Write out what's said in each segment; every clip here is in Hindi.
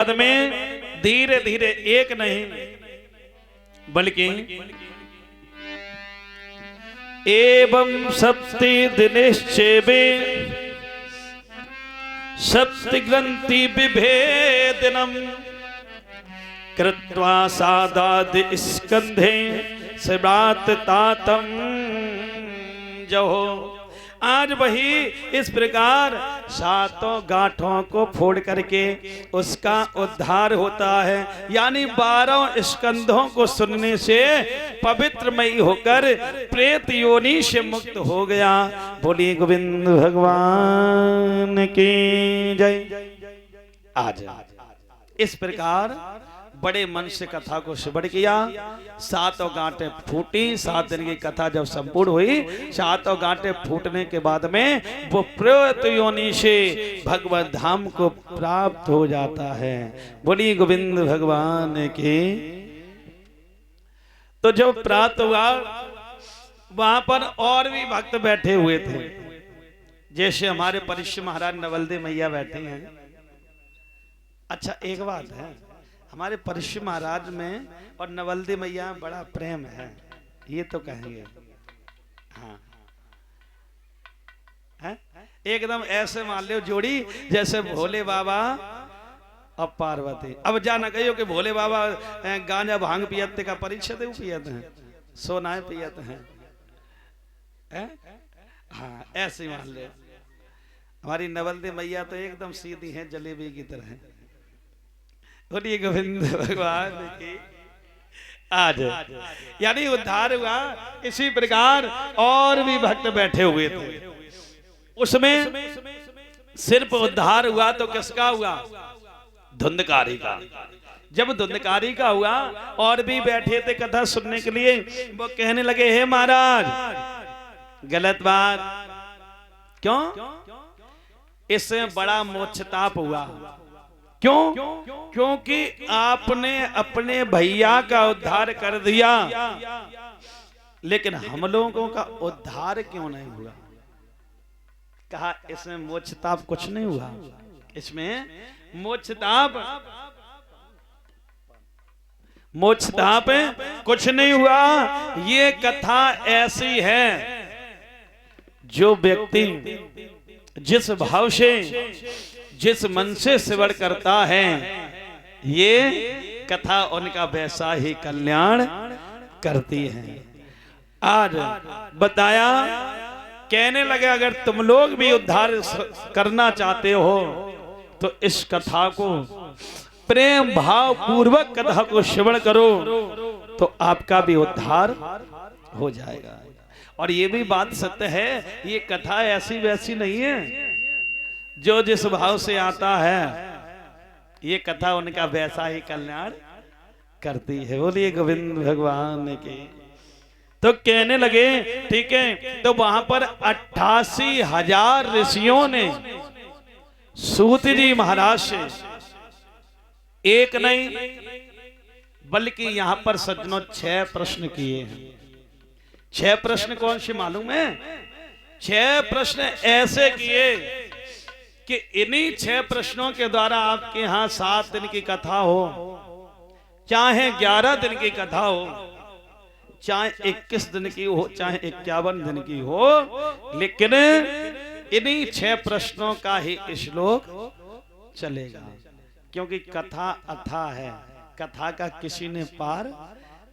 बाद में धीरे धीरे एक नहीं बल्कि एवं सप्ति दिनेश्चेबे सप्ति ग्रंथि विभेदनम कृत्वा सादादि स्कंधे स्रात तातम जहो। आज वही इस प्रकार सातों गांठों को फोड़ करके उसका उद्धार होता है, यानी 12 स्कंधों को सुनने से पवित्रमयी होकर प्रेत योनि से मुक्त हो गया। बोलिए गोविंद भगवान की जय। आज इस प्रकार बड़े मन से कथा को श्रवण किया। सातों गांठें फूटी। 7 दिन की कथा जब संपूर्ण हुई, सातों गांठें फूटने के बाद में वो प्रेत योनि से भगवत धाम को प्राप्त हो जाता है। बोलिए गोविंद भगवान की। तो जब प्राप्त हुआ वहां पर और भी भक्त बैठे हुए थे, जैसे हमारे परिश्र महाराज नवलदे मैया बैठे हैं। अच्छा एक बात है, हमारे परिश्र महाराज में और नवलदे मैया में बड़ा प्रेम है, ये तो कहेंगे। हाँ है? एकदम ऐसे मान लो जोड़ी जैसे भोले बाबा और पार्वती। अब जाना कहियो कि भोले बाबा गांजा भांग पियते का परिचय दे पियते हैं, सोनाए पियते हैं। हाँ ऐसे मान लो। हमारी नवलदे मैया तो एकदम सीधी है, जलेबी की तरह है। बोलिए गोविंद भगवान की। आज यानी उद्धार हुआ। इसी प्रकार और भी भक्त बैठे हुए थे, उसमें सिर्फ उद्धार हुआ तो किसका हुआ? धुंधकारी का। जब धुंधकारी का हुआ और भी बैठे थे कथा सुनने के लिए, वो कहने लगे हे महाराज गलत बात। क्यों? इससे बड़ा मोक्षताप हुआ। क्यों? क्योंकि आपने अपने भैया का उद्धार कर दिया, लेकिन हम लोगों का उद्धार क्यों नहीं हुआ? कहा इसमें मोक्षताप कुछ नहीं हुआ, इसमें मोक्षताप कुछ नहीं हुआ। ये कथा ऐसी है, जो व्यक्ति जिस भाव से जिस मन से श्रवण करता है, ये कथा उनका वैसा ही कल्याण करती है। आज बताया, कहने लगे अगर तुम लोग भी उद्धार करना चाहते हो तो इस कथा को प्रेम भाव पूर्वक कथा को श्रवण करो तो आपका भी उद्धार हो जाएगा। और ये भी बात सत्य है, ये कथा ऐसी वैसी नहीं है, जो जिस भाव से आता है ये कथा उनका वैसा ही कल्याण करती है। बोलिए गोविंद भगवान की। तो कहने लगे ठीक है। तो वहां पर 88,000 ऋषियों ने सूत जी महाराज से एक नहीं बल्कि यहां पर सज्जनों 6 प्रश्न किए हैं। 6 प्रश्न कौन से मालूम है? 6 प्रश्न ऐसे किए कि इन्हीं 6 प्रश्नों के द्वारा आपके यहाँ 7 दिन की कथा हो, चाहे 11 दिन की कथा हो, चाहे 21 दिन की हो, चाहे 51 दिन की हो, लेकिन इन्हीं 6 प्रश्नों का ही श्लोक चलेगा। क्योंकि कथा अथा है, कथा का किसी ने पार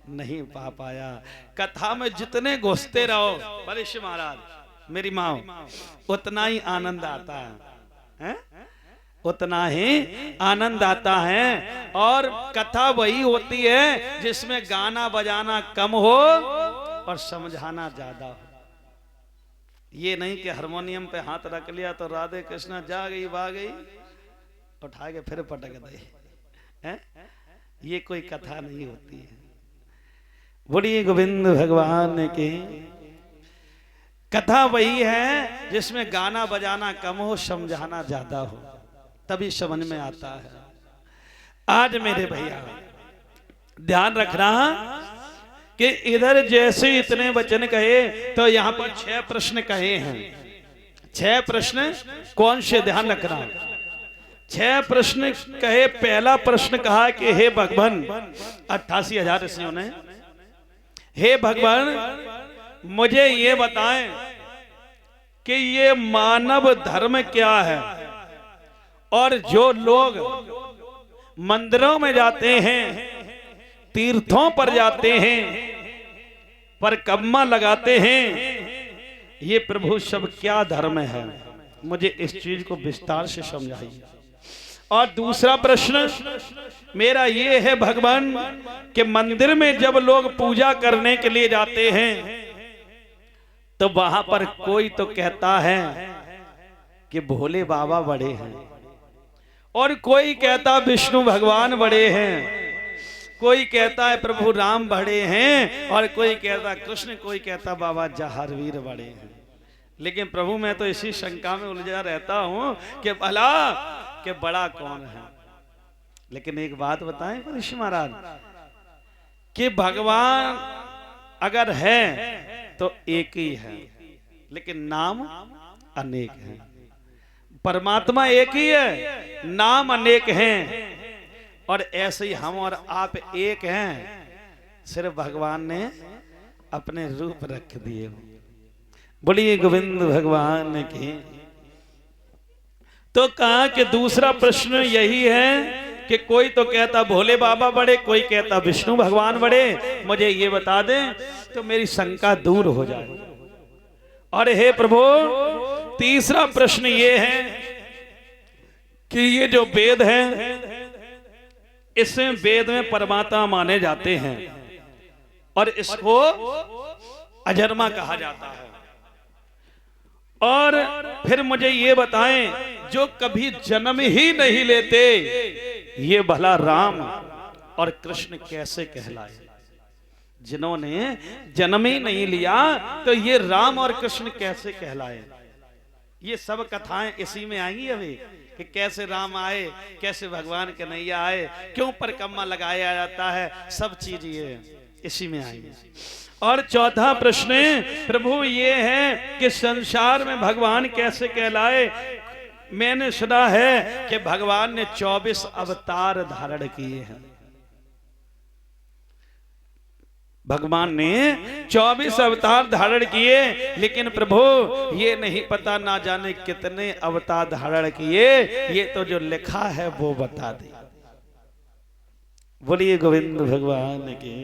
नहीं पा पाया। कथा में जितने घुसते रहो परिश्र महाराज मेरी माँ, उतना ही आनंद आता है, उतना ही आनंद आता है। और कथा वही होती है जिसमें गाना बजाना कम हो और समझाना ज्यादा हो। ये नहीं कि हारमोनियम पे हाथ रख लिया तो राधे कृष्णा जा गई वा गई, उठा के फिर पटक दे, ये कोई कथा नहीं होती है। बोलिए गोविंद भगवान की। कथा वही है जिसमें गाना बजाना कम हो, समझाना ज्यादा हो, तभी समझ में आता है। आज मेरे भैया ध्यान रखना कि इधर जैसे इतने वचन कहे तो यहाँ पर 6 प्रश्न कहे हैं। 6 प्रश्न कौन से ध्यान रखना? 6 प्रश्न कहे। पहला प्रश्न कहा कि हे भगवान, 88,000 ऋषियों ने, हे भगवान मुझे ये बताएं कि ये मानव धर्म क्या है, और जो लोग मंदिरों में जाते हैं, तीर्थों पर जाते हैं, परिक्रमा लगाते हैं, ये प्रभु सब क्या धर्म है, मुझे इस चीज को विस्तार से समझाइए। और दूसरा प्रश्न मेरा ये है भगवान कि मंदिर में जब लोग पूजा करने के लिए जाते हैं तो वहां पर कोई तो कहता है कि भोले बाबा बड़े हैं, और कोई कहता विष्णु भगवान बड़े हैं, कोई कहता है प्रभु राम बड़े हैं, और कोई कहता कृष्ण, कोई कहता बाबा जहारवीर बड़े हैं। लेकिन प्रभु मैं तो इसी शंका में उलझा रहता हूं कि भला कि बड़ा कौन है। लेकिन एक बात बताएं परीक्षित महाराज कि भगवान अगर है तो एक ही है, लेकिन नाम अनेक हैं। परमात्मा एक ही है, नाम अनेक हैं, और ऐसे ही हम और आप एक हैं, सिर्फ भगवान ने अपने रूप रख दिए। बोलिए गोविंद भगवान की। तो कहा कि दूसरा प्रश्न यही है कि कोई तो कहता भोले बाबा बड़े, कोई कहता विष्णु भगवान बड़े, मुझे ये बता दें तो मेरी शंका दूर हो जाए। और हे प्रभु तीसरा प्रश्न ये है कि ये जो वेद है, इसमें वेद में परमात्मा माने जाते हैं, और इसको अजन्मा कहा जाता है। और फिर मुझे ये बताएं जो कभी जन्म ही नहीं लेते, ये भला राम और कृष्ण कैसे कहलाए? जिन्होंने जन्म ही नहीं लिया तो ये राम और कृष्ण कैसे कहलाए? ये सब कथाएं इसी में आएंगी अभी कि कैसे राम आए, कैसे भगवान के नैया आए, क्यों परिक्रमा लगाया जाता है, सब चीज ये इसी में आएंगी। और चौथा प्रश्न प्रभु ये है कि संसार में भगवान कैसे कहलाए? मैंने सुना है कि भगवान ने 24 अवतार धारण किए हैं। भगवान ने 24 अवतार धारण किए, लेकिन प्रभु ये नहीं पता ना जाने कितने अवतार धारण किए, ये तो जो लिखा है वो बता दे। बोलिए गोविंद भगवान की।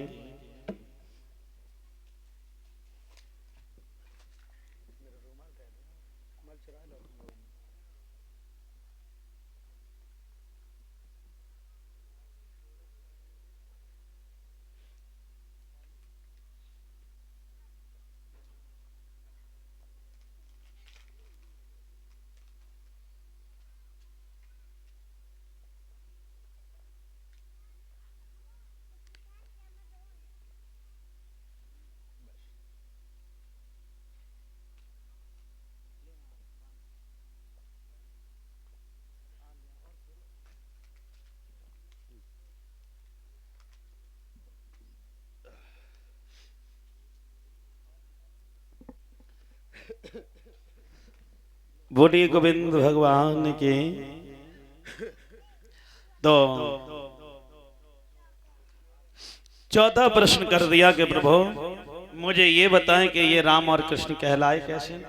बोलिए गोविंद भगवान की। तो चौथा प्रश्न कर दिया कि प्रभु मुझे ये बताएं कि ये राम और कृष्ण कहलाए कैसे,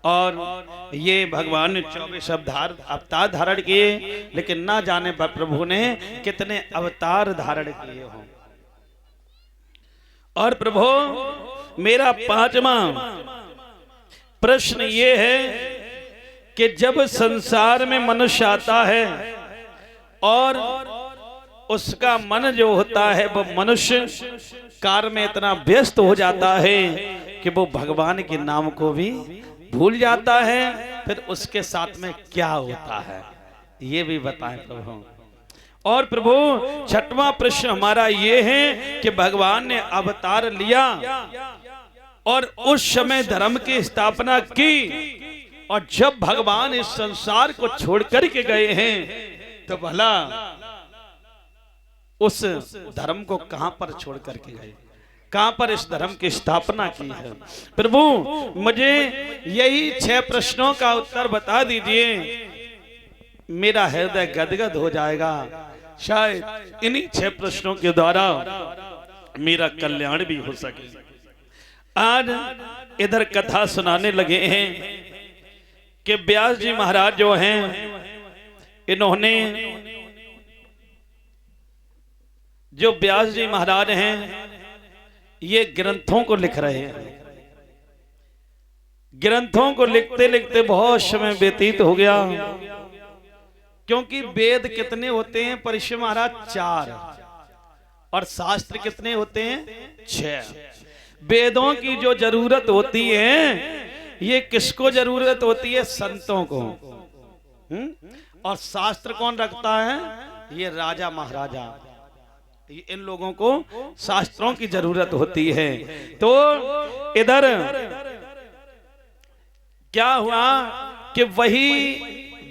और ये भगवान ने 24 अवतार धारण किए, लेकिन ना जाने प्रभु ने कितने अवतार धारण किए हों। और प्रभु मेरा पांचवा प्रश्न ये है कि जब संसार में मनुष्य आता है और उसका मन जो होता है वो मनुष्य कार्य में इतना व्यस्त हो जाता है कि वो भगवान के नाम को भी भूल जाता है, फिर उसके साथ में क्या होता है ये भी बताएं प्रभु। और प्रभु छठवां प्रश्न हमारा ये है कि भगवान ने अवतार लिया और उस समय धर्म की स्थापना की, और जब भगवान इस संसार को छोड़ करके गए हैं तो भला उस धर्म को कहां पर छोड़ करके गए, कहां पर इस धर्म की स्थापना की है? प्रभु मुझे यही 6 प्रश्नों का उत्तर बता दीजिए मेरा हृदय गदगद हो जाएगा। शायद इन्हीं 6 प्रश्नों के द्वारा मेरा कल्याण भी हो सके। आज इधर कथा सुनाने लगे हैं कि व्यास जी महाराज जो हैं, इन्होंने जो व्यास जी महाराज हैं ये ग्रंथों को लिख रहे हैं। ग्रंथों को लिखते लिखते बहुत समय व्यतीत हो गया, क्योंकि वेद कितने होते हैं परीक्षित महाराज? 4, और शास्त्र कितने होते हैं? 6। वेदों की जो जरूरत होती है ये किसको जरूरत होती है? संतों को। और शास्त्र कौन रखता है? ये राजा महाराजा, इन लोगों को शास्त्रों की जरूरत होती है। तो इधर क्या हुआ कि वही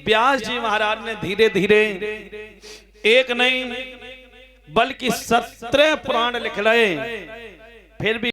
व्यास जी महाराज ने धीरे धीरे एक नहीं बल्कि 17 पुराण लिख रहे, फिर भी